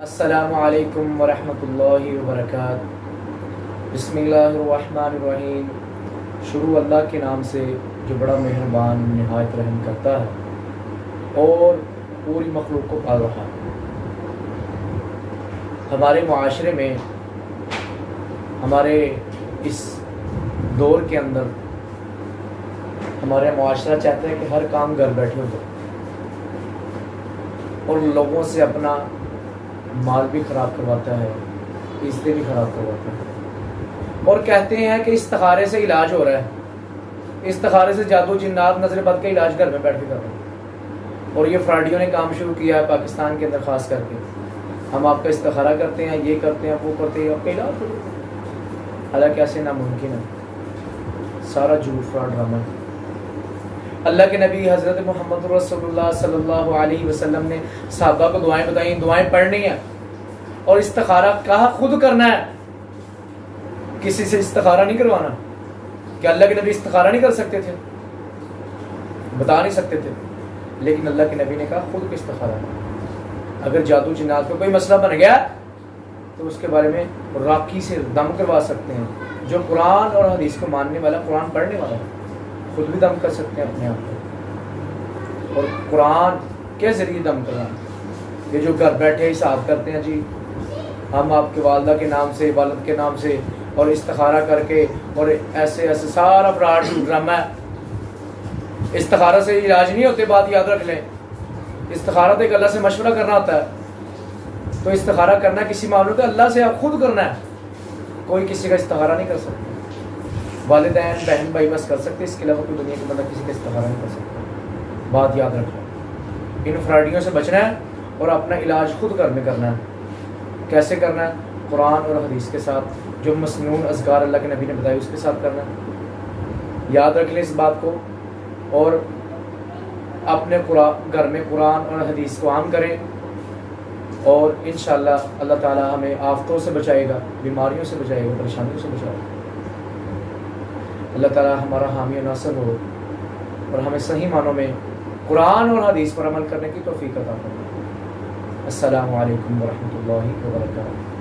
السلام علیکم ورحمۃ اللہ وبرکاتہ۔ بسم اللہ الرحمن الرحیم۔ شروع اللہ کے نام سے جو بڑا مہربان نہایت رحم کرتا ہے اور پوری مخلوق کو پال رہا ہے۔ ہمارے معاشرے میں، ہمارے اس دور کے اندر ہمارا معاشرہ چاہتا ہے کہ ہر کام گھر بیٹھے ہو جائے اور لوگوں سے اپنا مال بھی خراب کرواتا ہے، عزتیں بھی خراب کرواتا ہے، اور کہتے ہیں کہ استخارے سے علاج ہو رہا ہے، استخارے سے جادو جنات نظر بد کا علاج گھر میں بیٹھ کے کر رہے ہیں۔ اور یہ فراڈیوں نے کام شروع کیا ہے پاکستان کے اندر خاص کر کے۔ ہم آپ کا استخارہ کرتے ہیں، یہ کرتے ہیں، وہ کرتے ہیں، آپ کا علاج ہو جاتا ہے۔ حالانکہ ایسے ناممکن ہے، سارا جھوٹ فراڈ ڈرامہ ہے۔ اللہ کے نبی حضرت محمد رسول اللہ صلی اللہ علیہ وسلم نے صحابہ کو دعائیں بتائیں، دعائیں پڑھنی ہیں اور استخارہ کہا خود کرنا ہے، کسی سے استخارہ نہیں کروانا۔ کہ اللہ کے نبی استخارہ نہیں کر سکتے تھے؟ بتا نہیں سکتے تھے، لیکن اللہ کے نبی نے کہا خود کو استخارہ ہے۔ اگر جادو جنات کا کوئی مسئلہ بن گیا تو اس کے بارے میں راکی سے دم کروا سکتے ہیں۔ جو قرآن اور حدیث کو ماننے والا، قرآن پڑھنے والا ہے، خود بھی دم کر سکتے ہیں اپنے آپ کو، اور قرآن کے ذریعے دم کرنا۔ یہ جو گھر بیٹھے حساب کرتے ہیں، جی ہم آپ کے والدہ کے نام سے، والد کے نام سے، اور استخارہ کر کے، اور ایسے ایسے سارا فراڈ ڈرامہ ہے۔ استخارہ سے علاج نہیں ہوتے، بات یاد رکھ لیں۔ استخارہ تو ایک اللہ سے مشورہ کرنا ہوتا ہے۔ تو استخارہ کرنا کسی معاملے کا اللہ سے آپ خود کرنا ہے، کوئی کسی کا استخارہ نہیں کر سکتا۔ والدین بہن بھائی بس کر سکتے، اس کے علاوہ کوئی دنیا کے بندہ کسی کا استخارہ نہیں کر سکتا۔ بات یاد رکھنا، ان فراڈیوں سے بچنا ہے اور اپنا علاج خود گھر میں کرنا ہے۔ کیسے کرنا ہے؟ قرآن اور حدیث کے ساتھ، جو مسنون اذکار اللہ کے نبی نے بتائی اس کے ساتھ کرنا ہے۔ یاد رکھ لیں اس بات کو، اور اپنے گھر میں قرآن اور حدیث کو عام کریں، اور انشاءاللہ اللہ تعالی ہمیں آفتوں سے بچائے گا، بیماریوں سے بچائے گا، پریشانیوں سے بچائے گا۔ اللہ تعالی ہمارا حامی و ناصر ہو اور ہمیں صحیح معنوں میں قرآن اور حدیث پر عمل کرنے کی توفیق عطا فرمائے۔ السلام علیکم ورحمۃ اللہ وبرکاتہ۔